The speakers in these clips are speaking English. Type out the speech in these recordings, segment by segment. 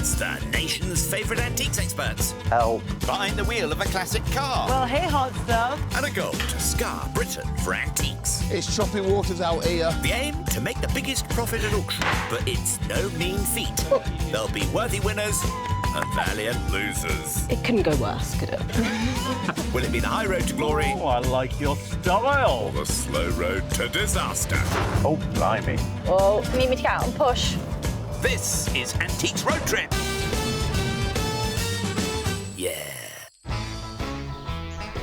It's the nation's favourite antiques experts. Help. Behind the wheel of a classic car. Well, hey, hot stuff. And a goal to scar Britain for antiques. It's choppy waters out here. The aim, to make the biggest profit at auction. But it's no mean feat. There'll be worthy winners and valiant losers. It couldn't go worse, could it? Will it be the high road to glory? Oh, I like your style. Or the slow road to disaster? Oh, blimey. Well, need me to get out and push? This is Antiques Road Trip. Yeah.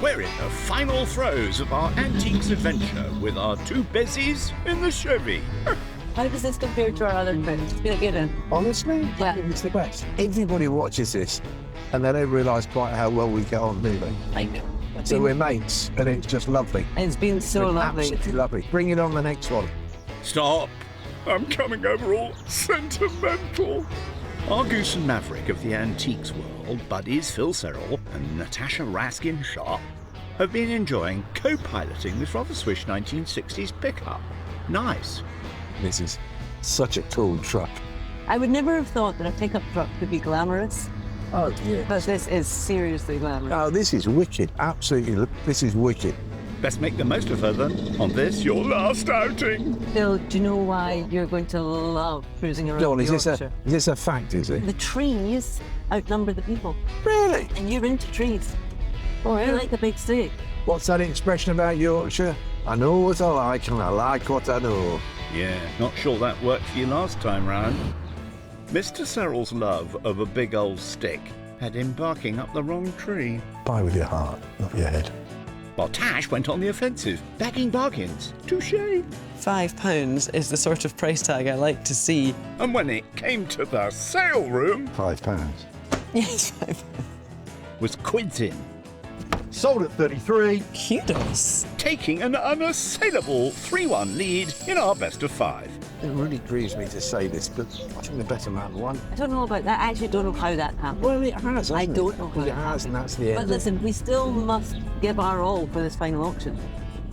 We're in the final throes of our antiques adventure with our two bezies in the Chevy. How does this compare to our other trips? Feel good. Honestly, Yeah. it's the best. Everybody watches this and they don't realise quite how well we get on, do they? I know. So we're mates and it's just lovely. It's been so It's lovely. Absolutely lovely. Bring it on the next one. Stop. I'm coming over all sentimental. Our goose and maverick of the antiques world, buddies Phil Serrell and Natasha Sharp, have been enjoying co-piloting this rather swish 1960s pickup. Nice. This is such a cool truck. I would never have thought that a pickup truck could be glamorous, Oh, yeah. but this is seriously glamorous. Oh, this is wicked. Absolutely. This is wicked. Best make the most of her then, on this, your last outing. Phil, do you know why you're going to love cruising around Go on, is Yorkshire? this a fact, is it? The trees outnumber the people, Really? and you're into trees. Oh, You like the big stick. What's that expression about Yorkshire? I know what I like and I like what I know. Yeah, not sure that worked for you last time round. Mr. Serrell's love of a big old stick had him barking up the wrong tree. Buy with your heart, not your head. While Tash went on the offensive, bagging bargains. Touché. £5 is the sort of price tag I like to see. And when it came to the sale room, £5. Yes, £5. was Quintin, Sold at 33. Kudos. taking an unassailable 3-1 lead in our best of 5. It really grieves me to say this, but I think the better man won. I don't know about that. I actually don't know how that happened. Well, it has. I hasn't don't know how It it has, and that's the end. But listen, we still must give our all for this final auction.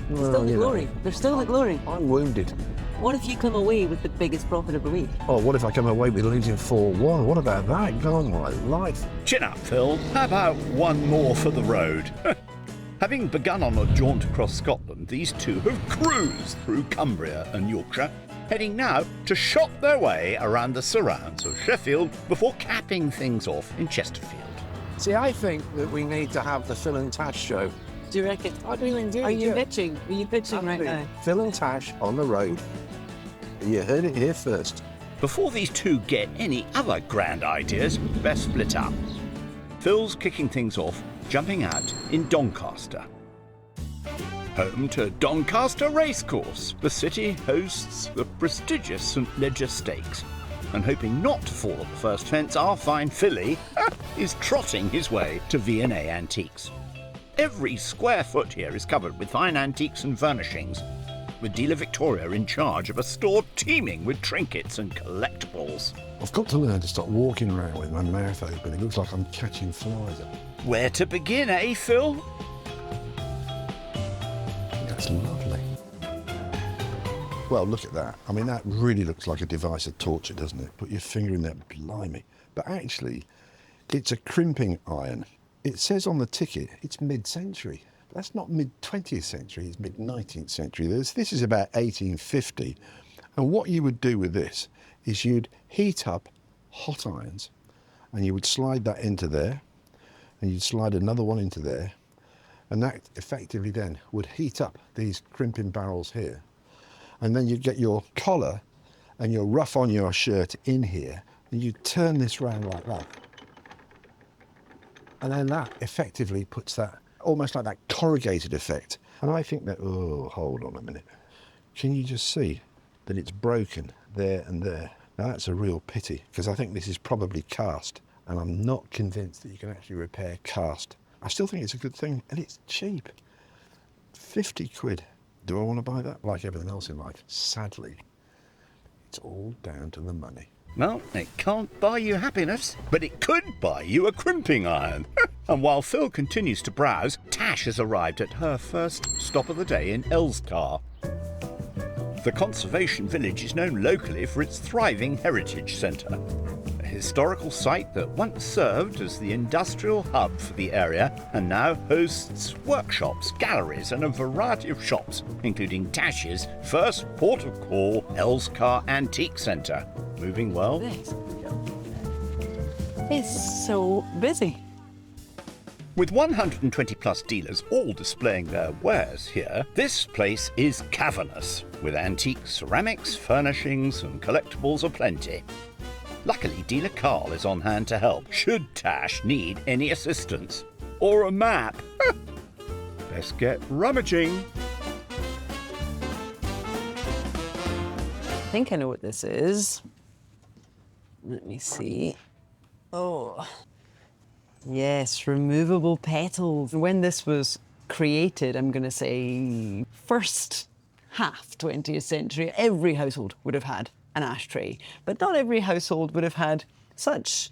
Well, Still the you know, glory. There's still the glory. I'm wounded. What if you come away with the biggest profit of the week? Oh, what if I come away with losing 4-1? What about that? God, my life. Chin up, Phil. How about one more for the road? Having begun on a jaunt across Scotland, these two have cruised through Cumbria and Yorkshire, heading now to shop their way around the surrounds of Sheffield before capping things off in Chesterfield. See, I think that we need to have the Phil and Tash show. Do you reckon? I do indeed. Are you yeah. pitching? Are you pitching right now? Phil and Tash on the road. You heard it here first. Before these two get any other grand ideas, best split up. Phil's kicking things off, jumping out in Doncaster. Home to Doncaster Racecourse, the city hosts the prestigious St Leger Stakes. And hoping not to fall at the first fence, our fine filly is trotting his way to V&A Antiques. Every square foot here is covered with fine antiques and furnishings, with dealer Victoria in charge of a store teeming with trinkets and collectibles. I've got to learn to stop walking around with my mouth open. It looks like I'm catching flies. Where to begin, eh, Phil? That's lovely. Well, look at that. I mean, that really looks like a device of torture, doesn't it? Put your finger in there, blimey. But actually, it's a crimping iron. It says on the ticket it's mid-century. That's not mid-20th century, it's mid-19th century. This is about 1850. And what you would do with this is you'd heat up hot irons and you would slide that into there and you'd slide another one into there, and that effectively then would heat up these crimping barrels here. And then you'd get your collar and your ruff on your shirt in here, and you'd turn this round like that. And then that effectively puts that, almost like that corrugated effect. And I think that, oh, hold on a minute. Can you just see that it's broken there and there? Now that's a real pity, because I think this is probably cast, and I'm not convinced that you can actually repair cast. I still think it's a good thing, and it's cheap. 50 quid. Do I want to buy that? Like everything else in life, sadly, it's all down to the money. Well, it can't buy you happiness, but it could buy you a crimping iron. And while Phil continues to browse, Tash has arrived at her first stop of the day in Elscar. The conservation village is known locally for its thriving heritage centre, a historical site that once served as the industrial hub for the area and now hosts workshops, galleries and a variety of shops, including Tash's first port of call Elscar Antique Centre. Moving well? This is so busy. With 120 plus dealers all displaying their wares here, this place is cavernous, with antique ceramics, furnishings and collectibles aplenty. Luckily, dealer Carl is on hand to help, should Tash need any assistance. Or a map. Let's get rummaging. I think I know what this is. Let me see. Oh. Yes, removable petals. When this was created, I'm going to say first half 20th century, every household would have had an ashtray, but not every household would have had such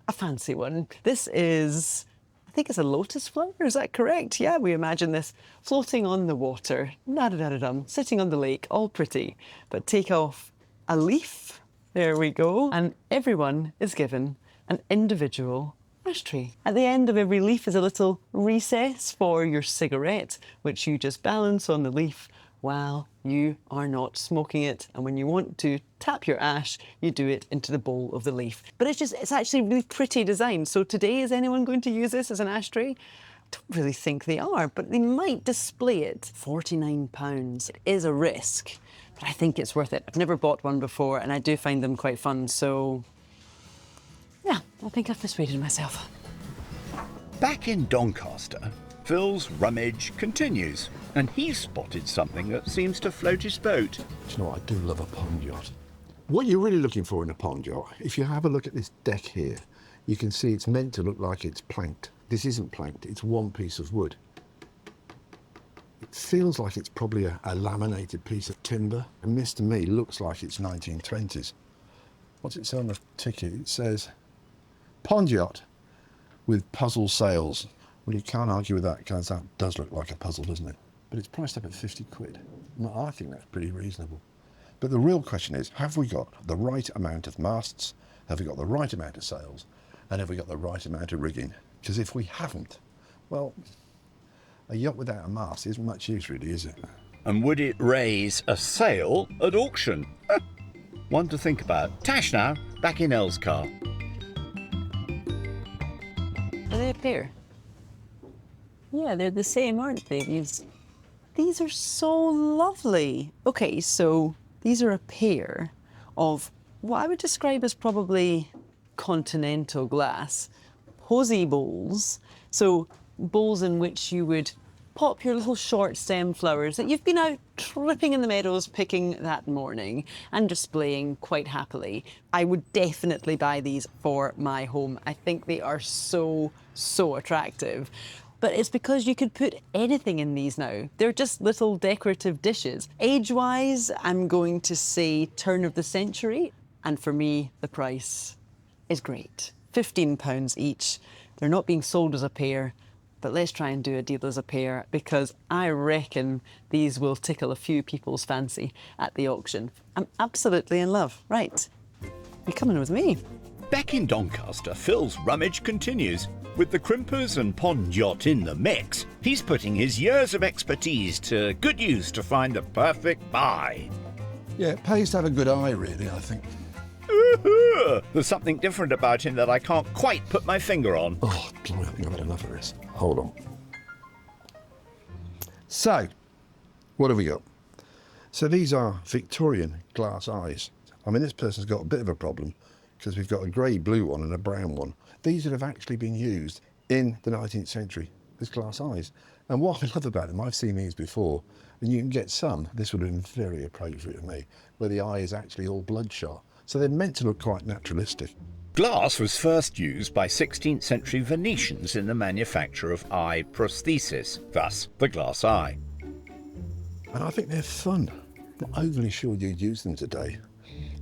a fancy one. This is, I think it's a lotus flower, is that correct? Yeah, we imagine this floating on the water, da-da-da-da-dum, sitting on the lake, all pretty. But take off a leaf, there we go, and everyone is given an individual ashtray. At the end of every leaf is a little recess for your cigarette, which you just balance on the leaf while you are not smoking it. And when you want to tap your ash, you do it into the bowl of the leaf. But it's actually really pretty design. So today, is anyone going to use this as an ashtray? I don't really think they are, but they might display it. £49. It is a risk, but I think it's worth it. I've never bought one before and I do find them quite fun, so yeah, I think I've persuaded myself. Back in Doncaster, Phil's rummage continues, and he's spotted something that seems to float his boat. Do you know what? I do love a pond yacht. What you're really looking for in a pond yacht, if you have a look at this deck here, you can see it's meant to look like it's planked. This isn't planked, it's one piece of wood. It feels like it's probably a laminated piece of timber, and this to me looks like it's 1920s. What's it say on the ticket? It says, pond yacht with puzzle sails. Well, you can't argue with that because that does look like a puzzle, doesn't it? But it's priced up at 50 quid. Well, I think that's pretty reasonable. But the real question is, have we got the right amount of masts? Have we got the right amount of sails? And have we got the right amount of rigging? Because if we haven't, well, a yacht without a mast isn't much use really, is it? And would it raise a sale at auction? One to think about. Tash now, back in Elscar. Are they a pair? Yeah, they're the same, aren't they? These are so lovely. Okay, so these are a pair of what I would describe as probably continental glass posy bowls. So bowls in which you would pop your little short stem flowers that you've been out tripping in the meadows picking that morning and displaying quite happily. I would definitely buy these for my home. I think they are so attractive. But it's because you could put anything in these now. They're just little decorative dishes. Age-wise, I'm going to say turn of the century. And for me, the price is great. £15 each. They're not being sold as a pair, but let's try and do a deal as a pair because I reckon these will tickle a few people's fancy at the auction. I'm absolutely in love. Right, you're coming with me. Back in Doncaster, Phil's rummage continues. With the crimpers and pond yacht in the mix, he's putting his years of expertise to good use to find the perfect buy. Yeah, it pays to have a good eye, really, I think. There's something different about him that I can't quite put my finger on. Oh, blimey, I think I've had enough of this. Hold on. So, what have we got? So these are Victorian glass eyes. I mean, this person's got a bit of a problem because we've got a grey-blue one and a brown one. These would have actually been used in the 19th century as glass eyes. And what I love about them, I've seen these before, and you can get some, this would have been very appropriate to me, where the eye is actually all bloodshot. So they're meant to look quite naturalistic. Glass was first used by 16th century Venetians in the manufacture of eye prosthesis, thus the glass eye. And I think they're fun. Not overly sure you'd use them today.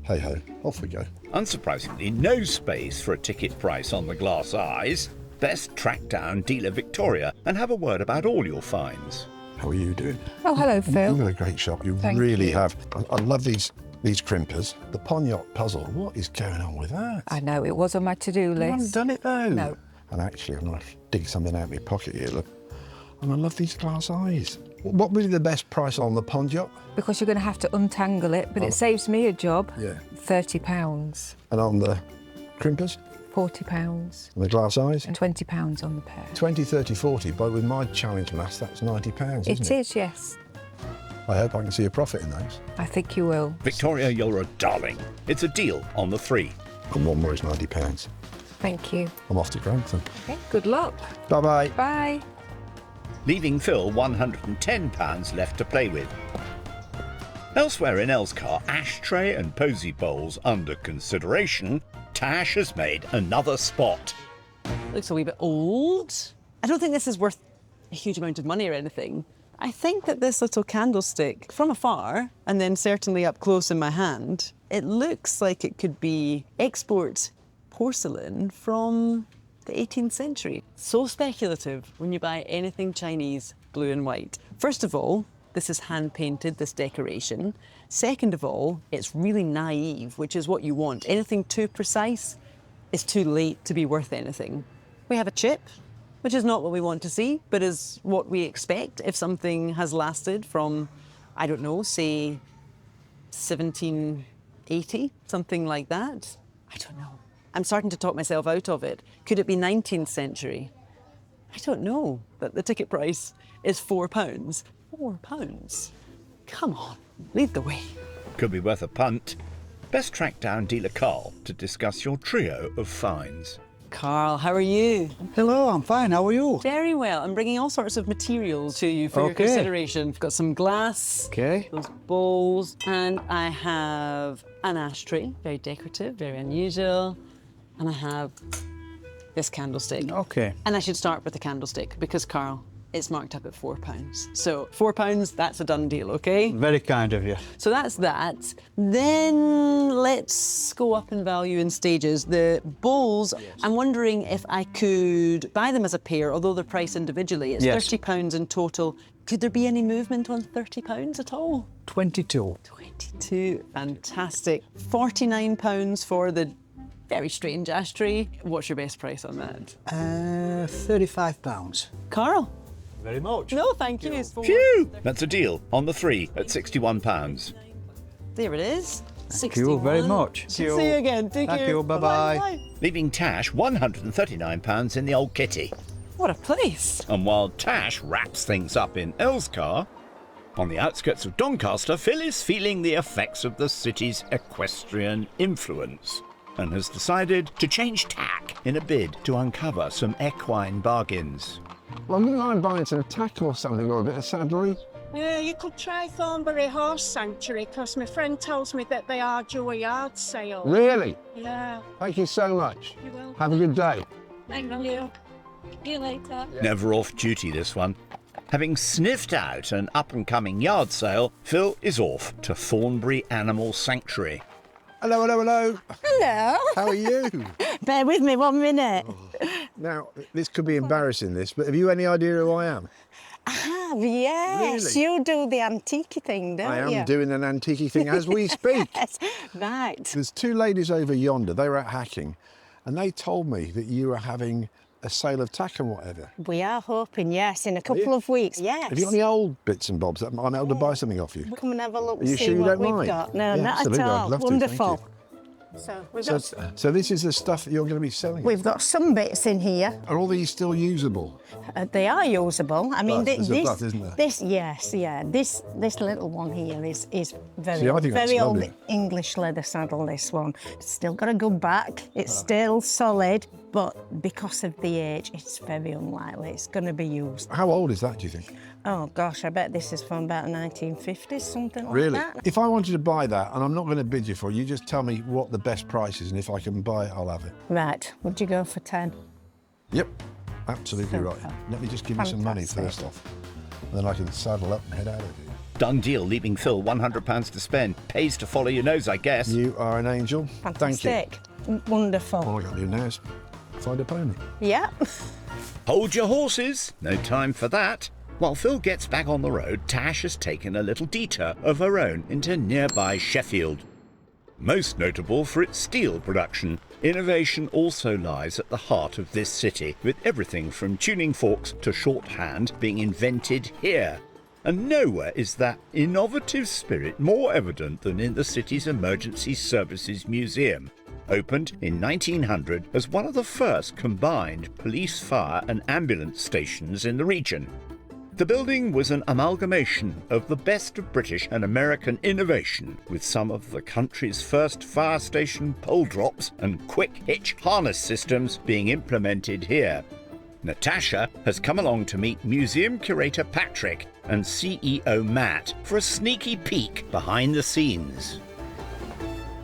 Hey ho, off we go. Unsurprisingly, no space for a ticket price on the glass eyes. Best track down dealer Victoria and have a word about all your finds. How are you doing? Oh, hello, Phil. You've got a great shop. You Thank really you. have. I love these crimpers. The Ponyot puzzle. What is going on with that? I know, it was on my to-do You haven't list. done it though. No. And actually, I'm going to dig something out of my pocket here. Look. And I love these glass eyes. What would be the best price on the Ponyot? Because you're going to have to untangle it, but it saves me a job. Yeah. £30, And on the crimpers? £40, And the glass eyes? and £20 on the pair. 20, 30, 40. But with my challenge mass, that's £90, isn't it? It is, yes. I hope I can see a profit in those. I think you will. Victoria, you're a darling. It's a deal on the 3. And one more is £90. Thank you. I'm off to Grantham. Okay, good luck. Bye-bye. Bye. Leaving Phil £110 left to play with. Elsewhere in Elscar, ashtray and posy bowls under consideration, Tash has made another spot. Looks a wee bit old. I don't think this is worth a huge amount of money or anything. I think that this little candlestick, from afar, and then certainly up close in my hand, it looks like it could be export porcelain from the 18th century. So speculative when you buy anything Chinese, blue and white. First of all, this is hand-painted, this decoration. Second of all, it's really naive, which is what you want. Anything too precise is too late to be worth anything. We have a chip, which is not what we want to see, but is what we expect if something has lasted from, I don't know, say 1780, something like that. I don't know. I'm starting to talk myself out of it. Could it be 19th century? I don't know, but the ticket price is £4. £4? Come on, lead the way. Could be worth a punt. Best track down dealer Carl to discuss your trio of finds. Carl, how are you? Hello, I'm fine. How are you? Very well. I'm bringing all sorts of materials to you for your Okay. consideration. I've got some glass, Okay. those bowls, and I have an ashtray, very decorative, very unusual, and I have this candlestick. Okay. And I should start with the candlestick because, Carl, it's marked up at £4. So £4, that's a done deal, okay? Very kind of you. So that's that. Then let's go up in value in stages. The bowls, I'm wondering if I could buy them as a pair, although they're priced individually. It's Yes. £30 in total. Could there be any movement on £30 at all? 22. 22, fantastic. £49 for the very strange ashtray. What's your best price on that? £35. Carl? Very much. No, thank you. Phew! That's a deal on the 3 at £61. There it is. Thank you very much. See you again. Take Thank care. you. Bye-bye. Leaving Tash £139 in the old kitty. What a place. And while Tash wraps things up in Elscar, on the outskirts of Doncaster, Phil is feeling the effects of the city's equestrian influence and has decided to change tack in a bid to uncover some equine bargains. Well, I'm going to mind buying some tack or something, or a bit of saddlery. Yeah, you could try Thornbury Horse Sanctuary, because my friend tells me that they are due a yard sale. Really? Yeah. Thank you so much. You will. Have a good day. Thank you. See you later. Never off duty, this one. Having sniffed out an up-and-coming yard sale, Phil is off to Thornbury Animal Sanctuary. Hello, hello, hello. Hello. How are you? Bear with me 1 minute. Now, this could be embarrassing, but have you any idea who I am? I have, yes. Really? You do the antique thing, don't I you? am doing an antique thing as we speak. Yes, right. There's 2 ladies over yonder, they were out hacking, and they told me that you were having a sale of tack and whatever. We are hoping, yes, in a couple you? of weeks. Yes. Have you got any old bits and bobs that I might be able to buy something off you? Come and have a look Are and you see sure you what don't we've mind? got. No, Yeah, not absolutely, at I'd all. love to, thank Wonderful. you. So we've got, So this is the stuff that you're going to be selling? we've got some bits in here. Are all these still usable? They are usable. I mean, But there's a this, but, isn't there? this, yes, yeah. This little one here is very, See, I think that's very old lovely. English leather saddle. This one, it's still got a good back. It's still solid, but because of the age, it's very unlikely it's going to be used. How old is that, do you think? Oh gosh, I bet this is from about 1950s, something like Really? that. If I wanted to buy that, and I'm not going to bid you for it, you just tell me what the best price is, and if I can buy it, I'll have it. Right, would you go for 10? Yep, absolutely right. Super. Let me just give you some money Fantastic. first off, and then I can saddle up and head out of here. Done deal, leaving Phil £100 to spend. Pays to follow your nose, I guess. You are an angel. Fantastic. Thank Wonderful. you. All I got to do now is find a pony. Yeah. Hold your horses. No time for that. While Phil gets back on the road, Tash has taken a little detour of her own into nearby Sheffield. Most notable for its steel production, innovation also lies at the heart of this city, with everything from tuning forks to shorthand being invented here. And nowhere is that innovative spirit more evident than in the city's Emergency Services Museum, opened in 1900 as one of the first combined police, fire and ambulance stations in the region. The building was an amalgamation of the best of British and American innovation, with some of the country's first fire station pole drops and quick hitch harness systems being implemented here. Natasha has come along to meet museum curator Patrick and CEO Matt for a sneaky peek behind the scenes.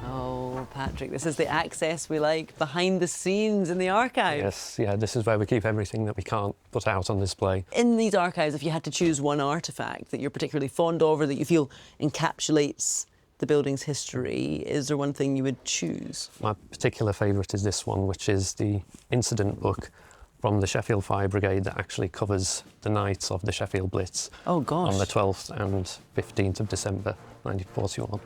Oh, Patrick, this is the access we like, behind the scenes in the archive. Yes, yeah, this is where we keep everything that we can't put out on display. In these archives, if you had to choose one artefact that you're particularly fond of or that you feel encapsulates the building's history, is there one thing you would choose? My particular favourite is this one, which is the incident book from the Sheffield Fire Brigade that actually covers the nights of the Sheffield Blitz. Oh, gosh. On the 12th and 15th of December 1941.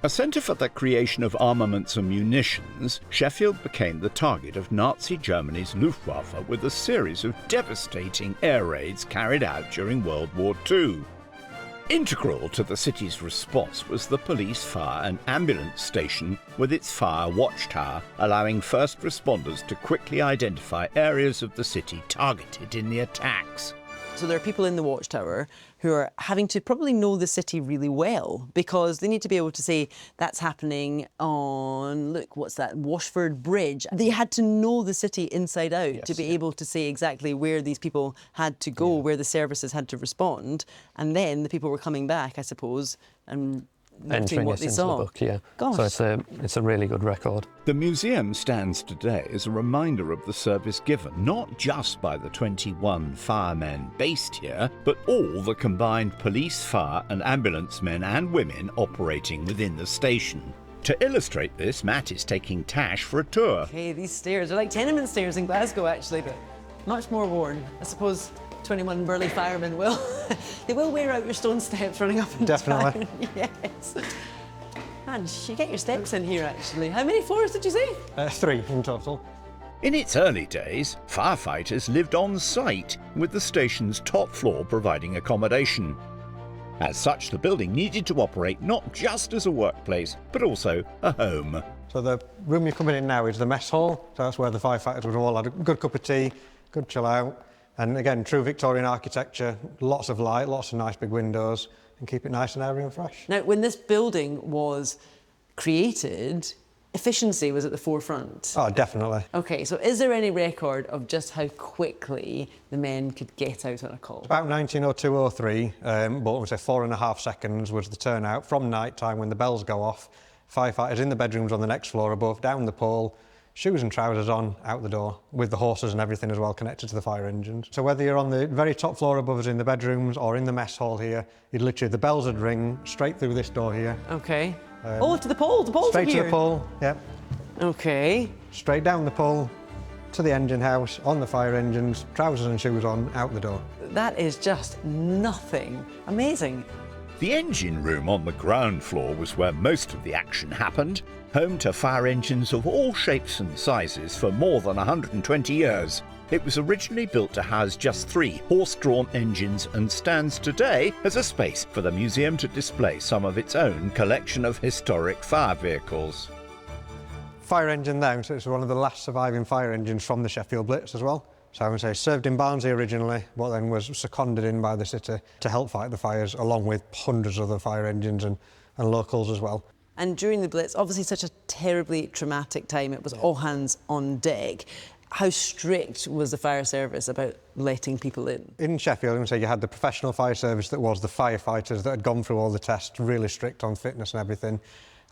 A centre for the creation of armaments and munitions, Sheffield became the target of Nazi Germany's Luftwaffe with a series of devastating air raids carried out during World War II. Integral to the city's response was the police, fire and ambulance station with its fire watchtower, allowing first responders to quickly identify areas of the city targeted in the attacks. So there are people in the watchtower who are having to probably know the city really well, because they need to be able to say that's happening on, look, what's that, Washford Bridge. They had to know the city inside out to be able to say exactly where these people had to go, where the services had to respond. And then the people were coming back, I suppose, and noting what they saw. The book, yeah. Gosh. So it's a really good record. The museum stands today as a reminder of the service given not just by the 21 firemen based here, but all the combined police, fire and ambulance men and women operating within the station. To illustrate this, Matt is taking Tash for a tour. Okay, these stairs are like tenement stairs in Glasgow, actually, but much more worn. I suppose 21 burly firemen will. They will wear out your stone steps running up and Definitely. down. Yes. Man, you get your steps in here, actually. How many floors did you say? 3 in total. In its early days, firefighters lived on site, with the station's top floor providing accommodation. As such, the building needed to operate not just as a workplace, but also a home. So the room you're coming in now is the mess hall. So that's where the firefighters would all have a good cup of tea, good chill out. And again, true Victorian architecture, lots of light, lots of nice big windows, and keep it nice and airy and fresh. Now, when this building was created, efficiency was at the forefront. Oh, definitely. Okay, so is there any record of just how quickly the men could get out on a call? About 1902-03, but we say 4.5 seconds was the turnout from night time when the bells go off. Firefighters in the bedrooms on the next floor above, down the pole, shoes and trousers on, out the door, with the horses and everything as well connected to the fire engines. So whether you're on the very top floor above us in the bedrooms or in the mess hall here, you'd literally, the bells would ring straight through this door here. Okay. Oh, to the pole, the pole's Straight here. to the pole, yep. Okay. Straight down the pole, to the engine house, on the fire engines, trousers and shoes on, out the door. That is just nothing. Amazing. The engine room on the ground floor was where most of the action happened, home to fire engines of all shapes and sizes for more than 120 years. It was originally built to house just 3 horse-drawn engines and stands today as a space for the museum to display some of its own collection of historic fire vehicles. Fire engine there, so it's one of the last surviving fire engines from the Sheffield Blitz as well. So I would say served in Barnsley originally, but then was seconded in by the city to help fight the fires, along with hundreds of other fire engines and locals as well. And during the Blitz, obviously such a terribly traumatic time, it was all hands on deck. How strict was the fire service about letting people in? In Sheffield, I would say you had the professional fire service that was the firefighters that had gone through all the tests, really strict on fitness and everything.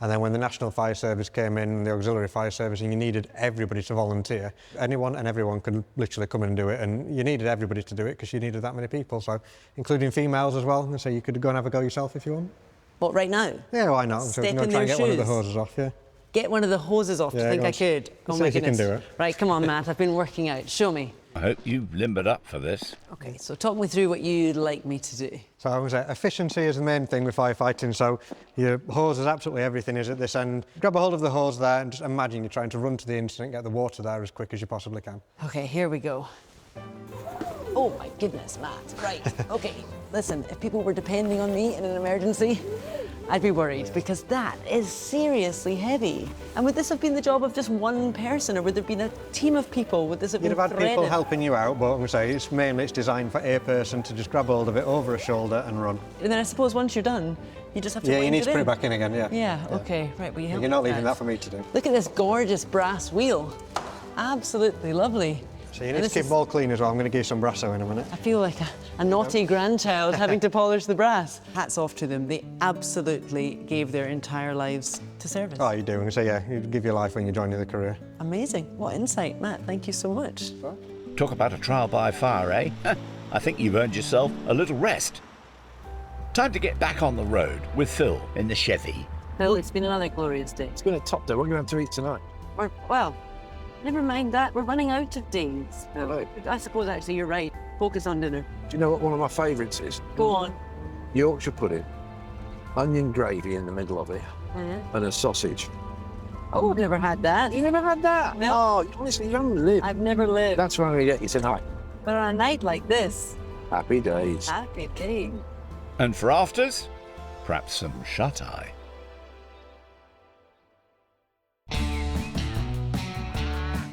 And then when the National Fire Service came in, the Auxiliary Fire Service, and you needed everybody to volunteer. Anyone and everyone could literally come in and do it, and you needed everybody to do it because you needed that many people, so including females as well, and so you could go and have a go yourself if you want. What, right now? Yeah, why not? So Step we're in try and their get one of the shoes. hoses off, yeah. get one of the hoses off. Do you think go I on. could? Oh See my if you can goodness. do it. Right, come on, Matt. I've been working out. Show me. I hope you limbered up for this. Okay, so talk me through what you'd like me to do. So I was efficiency is the main thing with firefighting. So your hose is absolutely everything is at this end. Grab a hold of the hose there and just imagine you're trying to run to the incident, get the water there as quick as you possibly can. Okay, here we go. Oh my goodness, Matt. Right, okay. Listen, if people were depending on me in an emergency, I'd be worried because that is seriously heavy. And would this have been the job of just one person, or would there have been a team of people? Would this have You'd been have had people threaded? helping you out, but I'm going to say it's designed for a person to just grab hold of it over a shoulder and run. And then I suppose once you're done, you just have to Yeah, you wind need to put in. it back in again, yeah. Yeah, okay, right, well, you help You're me not with leaving that for me to do. Look at this gorgeous brass wheel. Absolutely lovely. So you And need to this keep is- them all clean as well. I'm going to give you some brasso in a minute. I feel like a naughty grandchild having to polish the brass. Hats off to them. They absolutely gave their entire lives to service. Oh, you do. I'm going to say, yeah, you give your life when you're joining the career. Amazing. What insight, Matt. Thank you so much. Talk about a trial by fire, eh? I think you've earned yourself a little rest. Time to get back on the road with Phil in the Chevy. Phil, it's been another glorious day. It's been a top day. What are you going to have to eat tonight? Well, never mind that. We're running out of days. Right. I suppose actually you're right. Focus on dinner. Do you know what one of my favourites is? Go on. Yorkshire pudding, onion gravy in the middle of it, Mm-hmm. and a sausage. Oh, I've never had that. You never had that? No. Oh, honestly, you haven't lived. I've never lived. That's what I'm going to get you tonight. But on a night like this, Happy days. happy day. And for afters, perhaps some shut-eye.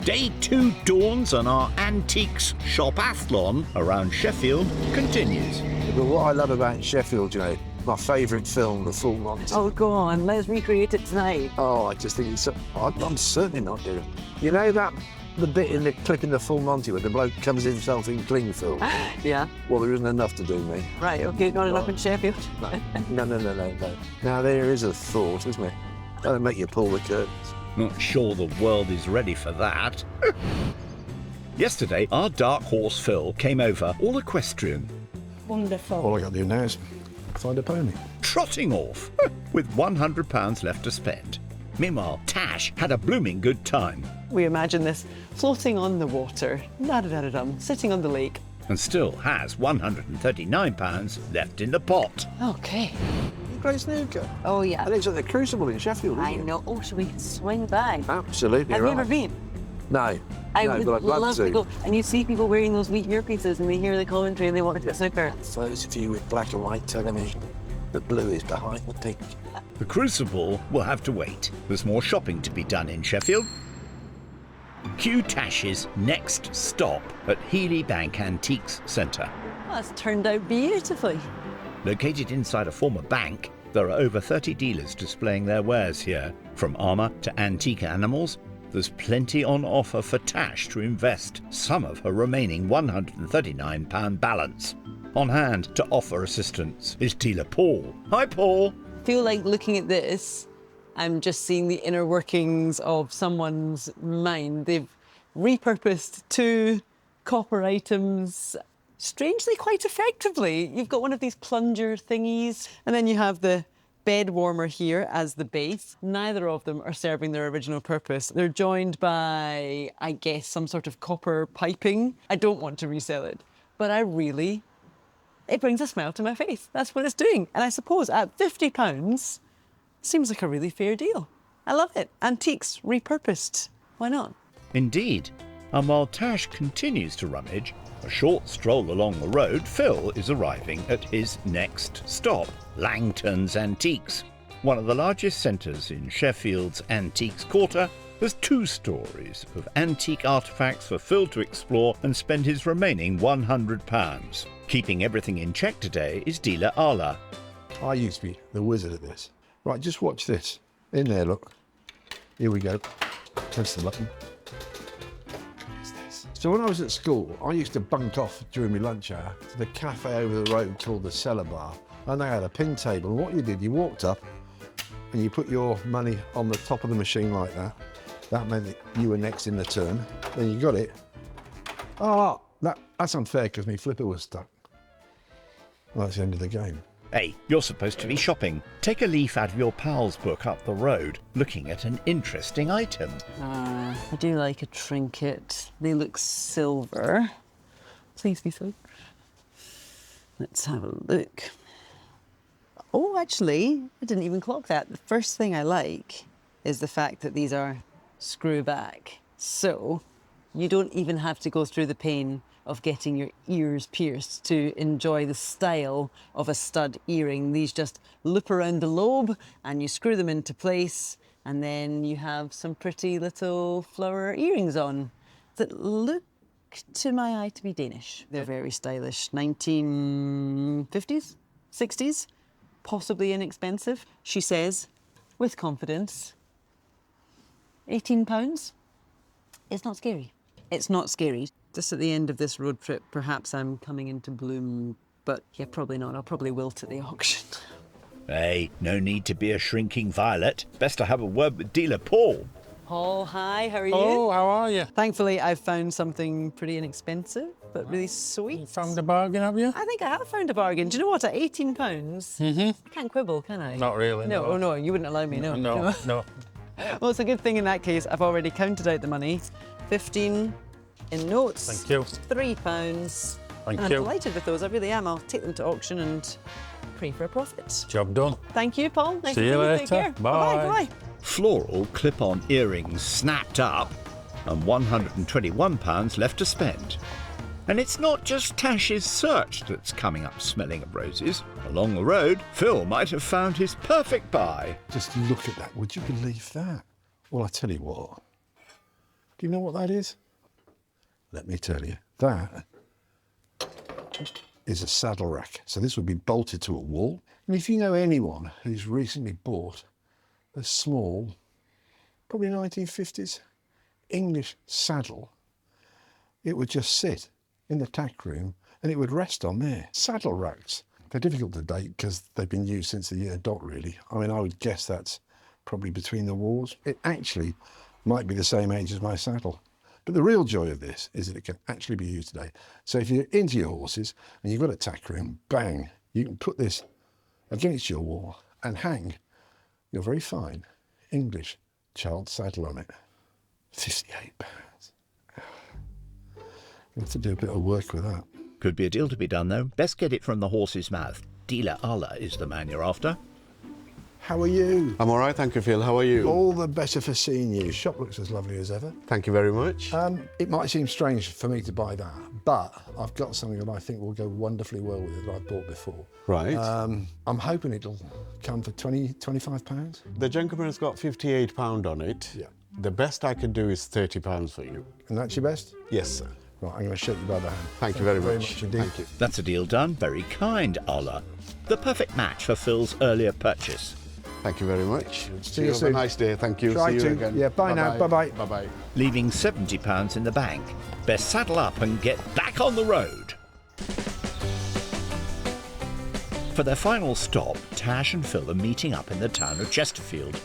Day 2 dawns on our antiques shop-athlon around Sheffield continues. But what I love about Sheffield, you know, my favourite film, The Full Monty. Oh, go on. Let's recreate it tonight. Oh, I just think it's so... I'm certainly not doing it. You know that, the bit in the clip in The Full Monty where the bloke comes himself in cling film? Yeah. Well, there isn't enough to do me. Right, okay, not enough in Sheffield. No. Now, there is a thought, isn't there? That'll make you pull the curtains. Not sure the world is ready for that. Yesterday, our dark horse Phil came over all equestrian, Wonderful. All I got to do now is find a pony. trotting off with £100 left to spend. Meanwhile, Tash had a blooming good time We imagine this floating on the water, da-da-da-da-dum, sitting on the lake. and still has £139 left in the pot. Okay. Great snooker. Oh, yeah. And it's at the Crucible in Sheffield, isn't I it? know. Oh, should we swing by? Absolutely Have you right. ever been? No. I no, would but I'd love to go. And you see people wearing those wheat earpieces and they hear the commentary and they want to get snooker. For those of you with black and white television, the blue is behind the pink. The Crucible will have to wait. There's more shopping to be done in Sheffield. Cue Tash's next stop at Healy Bank Antiques Centre. Well, that's turned out beautifully. Located inside a former bank, there are over 30 dealers displaying their wares here. From armour to antique animals, there's plenty on offer for Tash to invest some of her remaining £139 balance. On hand to offer assistance is dealer Paul. Hi, Paul. I feel like looking at this, I'm just seeing the inner workings of someone's mind. They've repurposed 2 copper items strangely quite effectively. You've got one of these plunger thingies, and then you have the bed warmer here as the base. Neither of them are serving their original purpose. They're joined by, I guess, some sort of copper piping. I don't want to resell it, but it brings a smile to my face. That's what it's doing. And I suppose at £50, seems like a really fair deal. I love it. Antiques repurposed. Why not? Indeed. And while Tash continues to rummage, a short stroll along the road, Phil is arriving at his next stop, Langton's Antiques. One of the largest centres in Sheffield's Antiques Quarter, there's 2 stories of antique artefacts for Phil to explore and spend his remaining £100. Keeping everything in check today is dealer Arla. I used to be the wizard at this. Right, just watch this. In there, look. Here we go. Press the button. So when I was at school, I used to bunk off during my lunch hour to the cafe over the road called the Cellar Bar. And they had a pin table. And what you did, you walked up and you put your money on the top of the machine like that. That meant that you were next in the turn. Then you got it. Oh, that's unfair because my flipper was stuck. Well, that's the end of the game. Hey, you're supposed to be shopping. Take a leaf out of your pal's book up the road, looking at an interesting item. I do like a trinket. They look silver. Please be silver. Let's have a look. Oh, actually, I didn't even clock that. The first thing I like is the fact that these are screw back. So you don't even have to go through the pain of getting your ears pierced to enjoy the style of a stud earring. These just loop around the lobe and you screw them into place, and then you have some pretty little flower earrings on that look to my eye to be Danish. They're very stylish. 1950s, 60s, possibly inexpensive. She says, with confidence, £18. It's not scary. It's not scary. Just at the end of this road trip, perhaps I'm coming into bloom, but yeah, probably not. I'll probably wilt at the auction. Hey, no need to be a shrinking violet. Best to have a word with dealer Paul. Paul, hi, how are you? Oh, how are you? Thankfully, I've found something pretty inexpensive, but really sweet. You found a bargain, have you? I think I have found a bargain. Do you know what? At £18, I can't quibble, can I? Not really. No, oh no, you wouldn't allow me, no. No. Well, it's a good thing in that case. I've already counted out the money. 15 in notes. Thank you. £3. Thank and you. I'm delighted with those. I really am. I'll take them to auction and pray for a profit. Job done. Thank you, Paul. Nice See to you see you. later. Take care. Bye. Bye. Floral clip-on earrings snapped up and £121 left to spend. And it's not just Tash's search that's coming up smelling of roses. Along the road, Phil might have found his perfect buy. Just look at that. Would you believe that? Well, I tell you what. Do you know what that is? Let me tell you. That is a saddle rack. So this would be bolted to a wall. And if you know anyone who's recently bought a small, probably 1950s, English saddle, it would just sit in the tack room and it would rest on there. Saddle racks. They're difficult to date because they've been used since the year dot, really. I mean, I would guess that's probably between the wars. It actually might be the same age as my saddle. But the real joy of this is that it can actually be used today. So if you're into your horses and you've got a tack room, bang, you can put this against your wall and hang your very fine English child saddle on it. £58. You have to do a bit of work with that. Could be a deal to be done, though. Best get it from the horse's mouth. Dealer Allah is the man you're after. How are you? I'm all right, thank you, Phil. How are you? All the better for seeing you. Shop looks as lovely as ever. Thank you very much. It might seem strange for me to buy that, but I've got something that I think will go wonderfully well with it that I've bought before. Right. I'm hoping it'll come for £25. The gentleman's got £58 on it. Yeah. The best I can do is £30 for you. And that's your best? Yes, sir. Right, I'm going to shake you by the hand. Thank you very much. indeed. Thank you. That's a deal done. Very kind, Allah. The perfect match for Phil's earlier purchase. Thank you very much. See you Have soon. a nice day. Thank you. Try See you to. again. Yeah, bye now. Bye-bye. Bye-bye. Leaving £70 in the bank. Best saddle up and get back on the road. For their final stop, Tash and Phil are meeting up in the town of Chesterfield.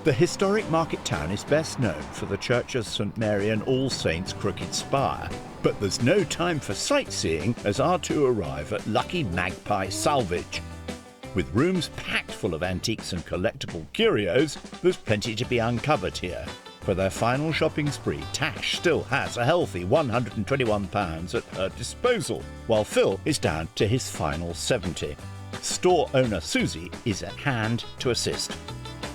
The historic market town is best known for the Church of St Mary and All Saints' crooked spire. But there's no time for sightseeing as our two arrive at Lucky Magpie Salvage. With rooms packed full of antiques and collectible curios, there's plenty to be uncovered here. For their final shopping spree, Tash still has a healthy £121 at her disposal, while Phil is down to his final 70. Store owner Susie is at hand to assist.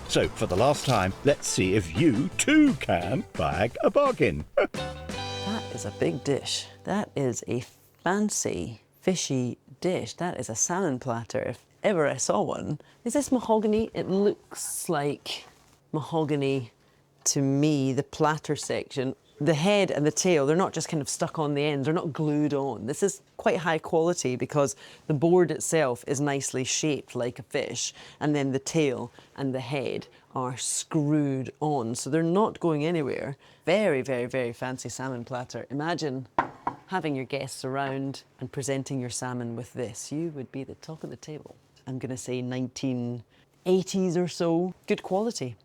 So, for the last time, let's see if you too can bag a bargain. That is a big dish. That is a fancy, fishy dish. That is a salmon platter, if ever I saw one. Is this mahogany? It looks like mahogany to me, the platter section. The head and the tail, they're not just kind of stuck on the ends, they're not glued on. This is quite high quality because the board itself is nicely shaped like a fish, and then the tail and the head are screwed on, so they're not going anywhere. Very, very, very fancy salmon platter. Imagine having your guests around and presenting your salmon with this. You would be the talk of the table. I'm gonna say 1980s or so. Good quality.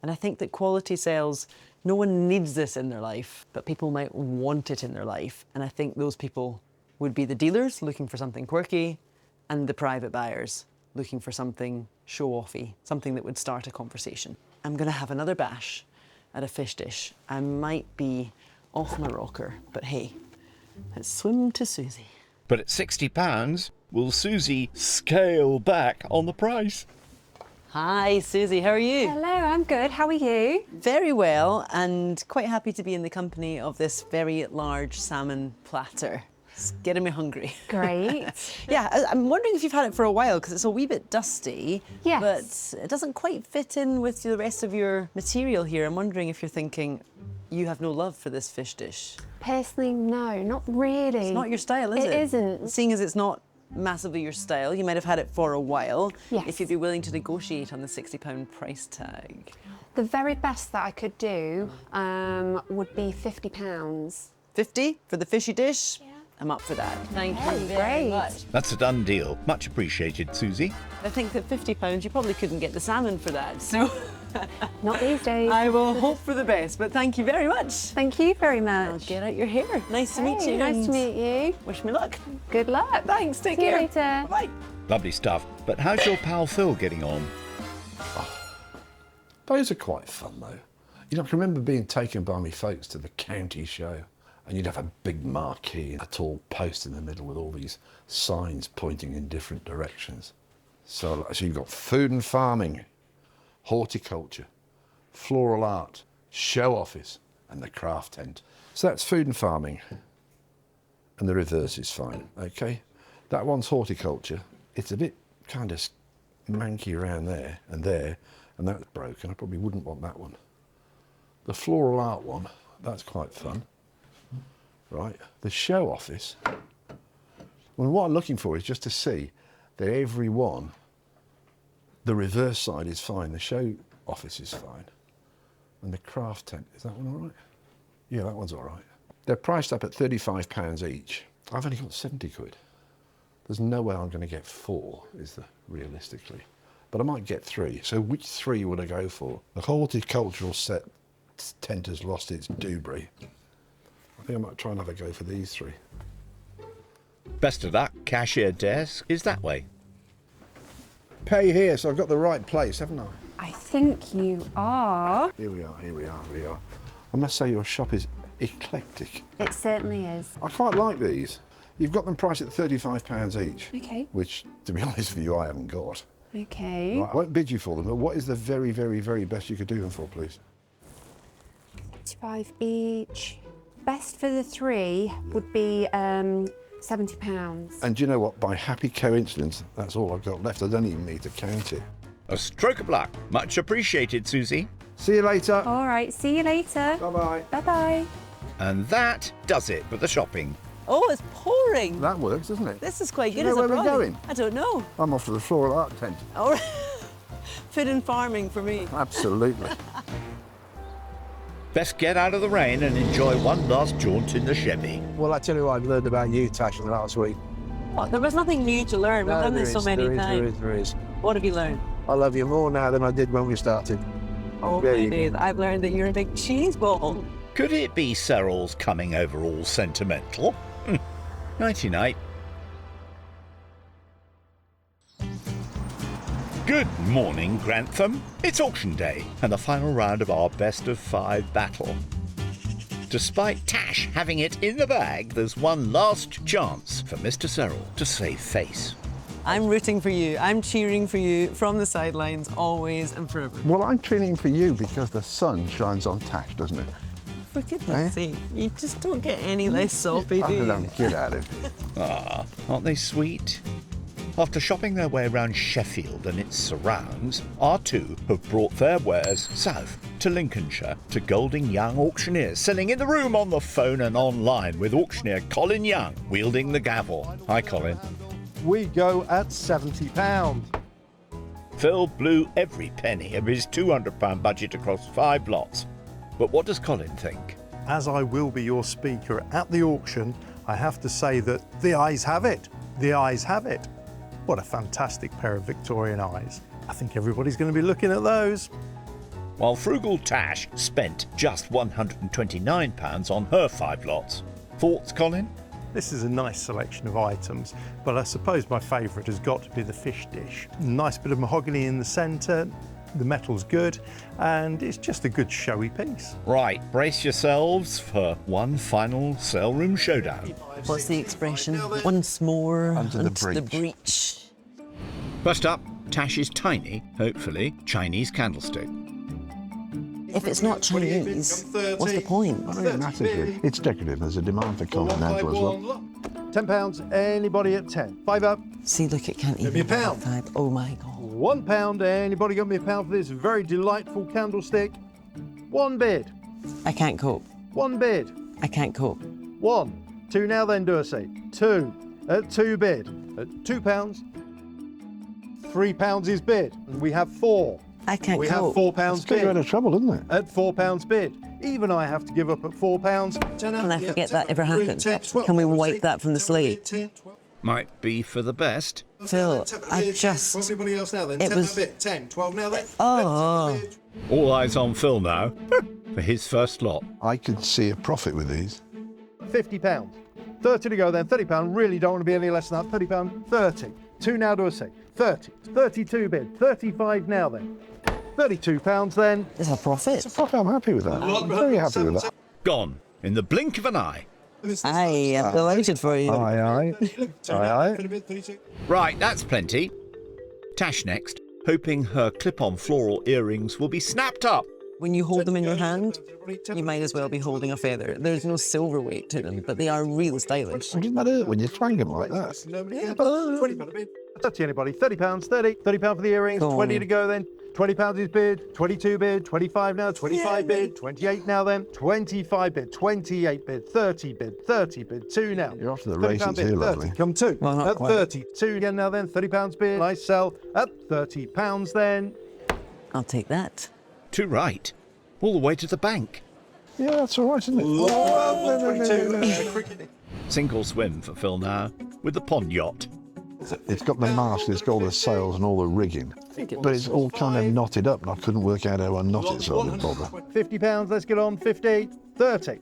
And I think that quality sells. No one needs this in their life, but people might want it in their life. And I think those people would be the dealers looking for something quirky and the private buyers looking for something show-offy, something that would start a conversation. I'm going to have another bash at a fish dish. I might be off my rocker, but hey, let's swim to Susie. But at £60, will Susie scale back on the price? Hi, Susie, how are you? Hello, I'm good. How are you? Very well, and quite happy to be in the company of this very large salmon platter. It's getting me hungry. Great. Yeah, I'm wondering if you've had it for a while, because it's a wee bit dusty. Yes. But it doesn't quite fit in with the rest of your material here. I'm wondering if you're thinking you have no love for this fish dish. Personally, no, not really. It's not your style, is it? It isn't. Seeing as it's not massively your style, you might have had it for a while. Yes. If you'd be willing to negotiate on the £60 price tag. The very best that I could do would be £50. 50 for the fishy dish? Yeah. I'm up for that. Thank you very much. That's a done deal. Much appreciated, Susie. I think that £50 you probably couldn't get the salmon for that, so... Not these days. I will hope for the best, but thank you very much. Thank you very much. I'll get out your hair. Nice to meet you. Nice to meet you. Wish me luck. Good luck. Thanks, take See care. you later. Bye. Lovely stuff. But how's your pal Phil getting on? Those are quite fun, though. You know, I can remember being taken by me folks to the county show, and you'd have a big marquee and a tall post in the middle with all these signs pointing in different directions. So you've got food and farming, horticulture, floral art, show office, and the craft tent. So that's food and farming, and the reverse is fine, okay? That one's horticulture. It's a bit kind of manky around there, and that's broken. I probably wouldn't want that one. The floral art one, that's quite fun. Right, the show office. Well, what I'm looking for is just to see that every one, the reverse side is fine, the show office is fine, and the craft tent, is that one all right? Yeah, that one's all right. They're priced up at £35 each. I've only got 70 quid. There's no way I'm going to get 4, realistically. But I might get 3. So which 3 would I go for? The horticultural set tent has lost its Dewberry. I think I might try and have a go for these 3. Best of luck. Cashier desk is that way. Pay here, so I've got the right place, haven't I? I think you are. Here we are. I must say your shop is eclectic. It certainly is. I quite like these. You've got them priced at £35 each. Okay. Which, to be honest with you, I haven't got. Okay. Right, I won't bid you for them, but what is the very, very, very best you could do them for, please? 25 each. Best for the 3 would be £70. And do you know what? By happy coincidence, that's all I've got left. I don't even need to count it. A stroke of luck. Much appreciated, Susie. See you later. All right, see you later. Bye-bye. Bye-bye. And that does it for the shopping. Oh, it's pouring. That works, doesn't it? This is quite good. Do you know as a where we're brolly. going? I don't know. I'm off to the floral art tent. All right. Food and farming for me. Absolutely. Best get out of the rain and enjoy one last jaunt in the Chevy. Well, I tell you what I've learned about you, Tash, last week. Oh, there was nothing new to learn. We've done this so many times. There is. What have you learned? I love you more now than I did when we started. Oh, my days. I've learned that you're a big cheese ball. Could it be Cyril's coming over all sentimental? Nighty-night. Good morning, Grantham. It's auction day and the final round of our best of 5 battle. Despite Tash having it in the bag, there's one last chance for Mr. Cyril to save face. I'm rooting for you. I'm cheering for you from the sidelines, always and forever. Well, I'm cheering for you because the sun shines on Tash, doesn't it? For goodness sake, you just don't get any less soppy, do you? Don't get out of here. Ah, aren't they sweet? After shopping their way around Sheffield and its surrounds, our two have brought their wares south to Lincolnshire to Golding Young auctioneers, selling in the room, on the phone and online with auctioneer Colin Young wielding the gavel. Hi, Colin. We go at £70. Phil blew every penny of his £200 budget across 5 lots. But what does Colin think? As I will be your speaker at the auction, I have to say that the eyes have it. The eyes have it. What a fantastic pair of Victorian eyes. I think everybody's going to be looking at those. While frugal Tash spent just £129 on her 5 lots. Thoughts, Colin? This is a nice selection of items, but I suppose my favourite has got to be the fish dish. Nice bit of mahogany in the centre, the metal's good, and it's just a good showy piece. Right, brace yourselves for one final sale room showdown. What's the expression? Once more Under the the breach. breach. First up, Tash's tiny, hopefully, Chinese candlestick. If it's not Chinese, what's the point? I think massively. It's decorative. There's a demand for continental as well. £10, anybody at 10. 5 up. See, look, it can't even me a be pound. 5. Oh my God. £1, anybody got me a pound for this very delightful candlestick? 1 bid. I can't cope. 1 bid. I can't cope. 1. 2 now then, Dursey. 2. At 2 bid. At £2. £3 is bid. And we have 4. I can't We cope. have £4 It's getting out bid. of trouble, isn't it? At £4 bid. Even I have to give up at £4. Can I forget that ever happened? Can we wipe that from the slate? Might be for the best. Phil, I just... Anybody else now then? It 10 was- a bit. 10, 12 now then. Oh. All eyes on Phil now for his first lot. I could see a profit with these. £50. 30 to go then. £30. Really don't want to be any less than that. £30. 30. 2 now to a seat. 30. 32 bid. 35 now then. £32 then. It's a profit. It's a profit. I'm happy with that. I'm very happy with that. Gone in the blink of an eye. I am delighted for you. Aye, aye. Aye, aye. Right, that's plenty. Tash next, hoping her clip-on floral earrings will be snapped up. When you hold them in your hand, you might as well be holding a feather. There's no silver weight to them, but they are real stylish. Doesn't that hurt when you twang them like that? £20 a bid. 30 anybody. £30. 30. £30 for the earrings. Go on. 20 to go then. £20 is bid. 22 bid. 25 now. 25 bid. 28 now then. 25 bid. 28 bid. 30 bid. 30 bid. 2 now. You're off to the £30 races bid. here, 30. lovely. Come 2. Well, not at quite. 30. 2 again now then. £30 bid. Nice sell. At £30 then. I'll take that. Too right. All the way to the bank. Yeah, that's all right, isn't it? 22. Single swim for Phil now with the pond yacht. It's got the mast, it's got all the sails and all the rigging. But it's all kind of knotted up and I couldn't work out how I knot it, so I didn't bother. £50. Let's get on. 50. 30. I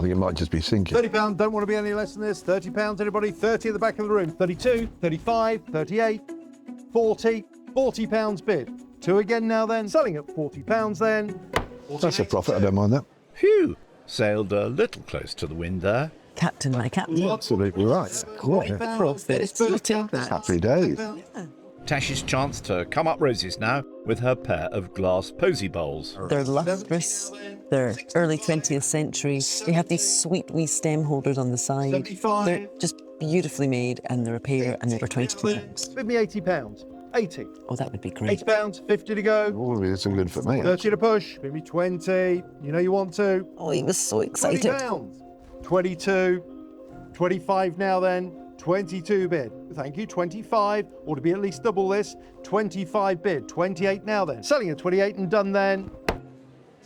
think it might just be sinking. £30, don't want to be any less than this. £30, anybody? 30 at the back of the room. 32, 35, 38, 40, £40 bid. 2 again now then. Selling at £40 then. That's a profit, I don't mind that. Phew! Sailed a little close to the wind there. Captain, my captain. Absolutely right. Yeah. Profit. I'll take that. Happy days. Tash's chance to come up roses now with her pair of glass posy bowls. They're lustrous. They're early 20th century. They have these sweet wee stem holders on the side. They're just beautifully made and they're a pair and they were £22. Give me £80. 80. Oh, that would be great. £80, 50 to go. Oh, it's all good for me. 30 to push. Give me 20. You know you want to. Oh, he was so excited. £20. 22. 25 now then. 22 bid. Thank you. 25. Ought to be at least double this. 25 bid. 28 now then. Selling at 28 and done then.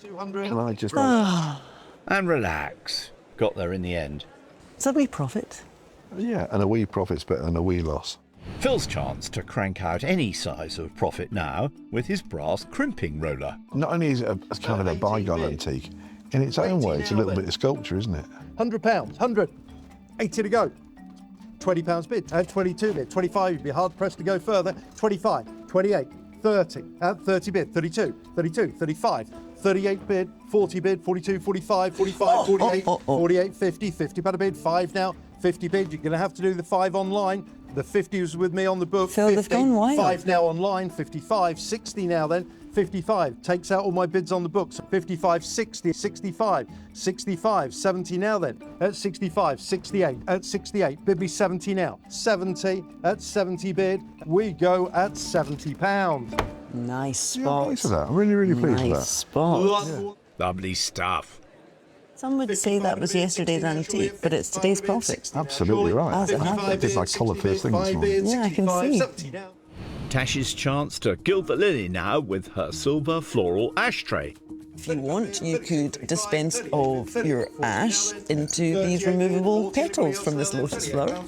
200. Can I just... And relax. Got there in the end. Is that a wee profit? Yeah, and a wee profit's better than a wee loss. Phil's chance to crank out any size of profit now with his brass crimping roller. Not only is it a kind of a bygone antique, in its own way, it's a little bit of sculpture, isn't it? £100. 100. 80 to go. £20 bid. At 22 bid. 25. You'd be hard pressed to go further. 25. 28. 30. At 30 bid. 32. 32. 35. 38 bid. 40 bid. 42. 45. 45. 48. 48. 50. 50 pound a bid. 5 now. 50 bid. You're going to have to do the 5 online. The 50 was with me on the book. Phil, 50, they've gone wild. 5 now online. 55. 60 now then. 55. Takes out all my bids on the books. 55. 60. 65. 65. 70 now then. At 65. 68. At 68. Bid me 70 now. 70. At 70 bid. We go at £70. Nice Yeah, spot. pleased with that. I'm really, really pleased with Nice that. spot. Yeah. Lovely stuff. Some would say that was yesterday's antique, but it's today's profit. Absolutely right. As it happens. I did my collar first thing this morning. Yeah, I can see. Tash's chance to gild the lily now with her silver floral ashtray. If you want, you could dispense of your ash into these removable petals from this lotus flower.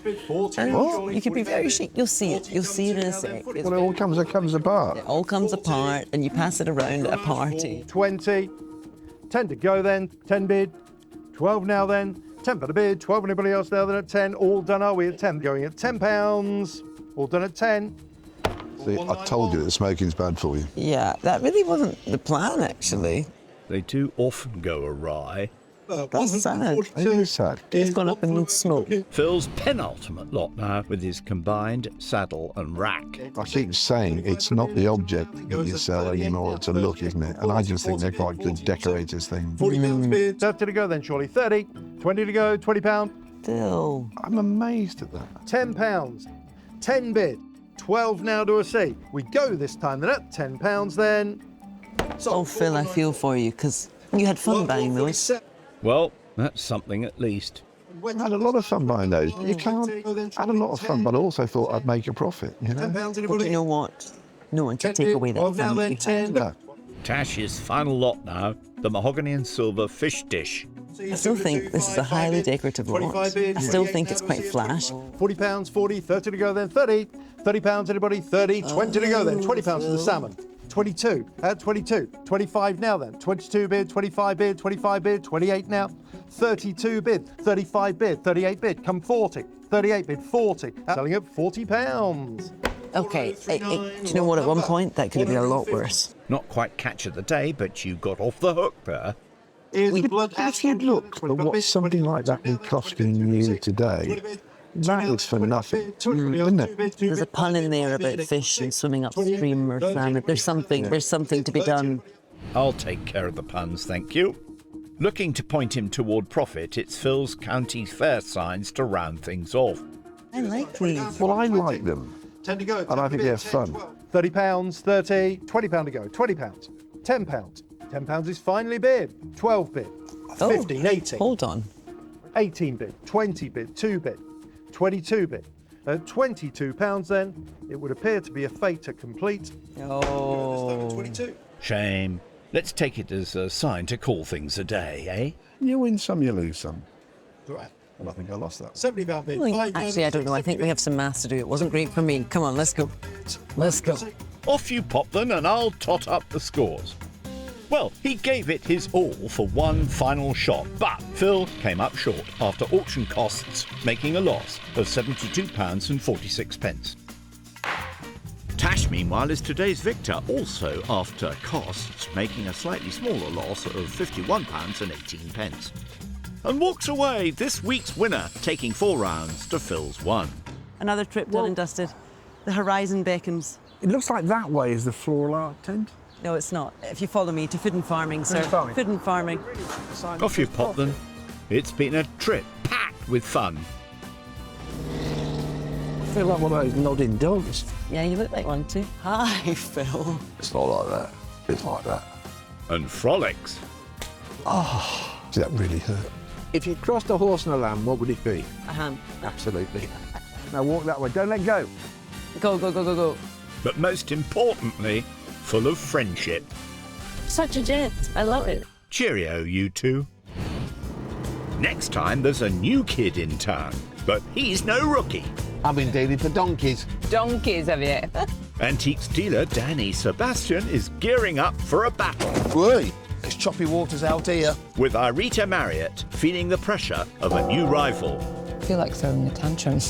And you could be very chic. You'll see it. You'll see it in a sec. Well, it all comes apart. It all comes apart and you pass it around at a party. 20. 10 to go then. 10 bid. 12 now then. £10 a bid, 12. Anybody else there than at 10? All done, are we at 10? Going at £10. All done at 10. See, I told you that smoking's bad for you. Yeah, that really wasn't the plan, actually. They do often go awry. That's sad. It is sad. It's gone up in smoke. Phil's penultimate lot now with his combined saddle and rack. I keep saying it's not the object that you sell anymore, it's a look, isn't it? And I just think they're quite good decorators things. 30 to go then, surely. 30. 20 to go, £20. Phil. I'm amazed at that. £10. 10 bid. 12 now to a C. We go this time then at £10 then. Oh, Phil, I feel for you, because you had fun buying those. Well, that's something at least. I had a lot of fun buying those. You can't. I had a lot of fun, but I also thought I'd make a profit, you know? But you know what? No one can take away that fun that you had. No. Tash's final lot now, the mahogany and silver fish dish. I still think this is a highly decorative lot. I still think it's quite flash. £40, 40, 30 to go then, 30. £30, anybody? 30, 20 to go then, £20 for the salmon. 22, add 22, 25 now then, 22 bid, 25 bid, 25 bid, 28 now, 32 bid, 35 bid, 38 bid, come 40, 38 bid, 40, selling at £40. Okay, do you know what, at one point that could have been a lot worse. Not quite catch of the day, but you got off the hook there. If you look at what something like that would cost you today, that is for nothing, isn't it? There's a pun in there about fish and swimming upstream or salmon. There's something to be done. I'll take care of the puns, thank you. Looking to point him toward profit, it's Phil's county fair signs to round things off. I like these. Well, I like them. 10 to go. And I think they're fun. £30, 30, £20 to go, £20, £10. £10 is finally bid, 12 bid, 15, 18. Hold on. 18 bid, 20 bid, 2 bid, 22 bid. At £22 then, it would appear to be a fait to complete. Oh. Shame. Let's take it as a sign to call things a day, eh? You win some, you lose some. Right. And I think I lost that. £70 bid. Actually, I don't know. I think we have some maths to do. It wasn't great for me. Come on, let's go. Let's go. Off you pop then, and I'll tot up the scores. Well, he gave it his all for one final shot, but Phil came up short after auction costs, making a loss of £72.46. Tash, meanwhile, is today's victor, also after costs, making a slightly smaller loss of £51.18. And walks away this week's winner, taking 4 rounds to Phil's 1. Another trip done and dusted. The horizon beckons. It looks like that way is the floral art tent. No, it's not. If you follow me to food and farming, sir. Food and farming. Off you pop then. It's been a trip packed with fun. I feel like one of those nodding dogs. Yeah, you look like one too. Hi, Phil. It's not like that. It's like that. And frolics. Oh, did that really hurt? If you crossed a horse and a lamb, what would it be? A ham. Absolutely. Now walk that way. Don't let go. Go, go, go, go, go. But most importantly, full of friendship. Such a gent. I love it. Cheerio, you two. Next time, there's a new kid in town, but he's no rookie. I've been dealing for donkeys. Donkeys, have you? Antiques dealer Danny Sebastian is gearing up for a battle. Wait, it's choppy waters out here. With Irita Marriott feeling the pressure of a new rival. I feel like throwing a tantrum.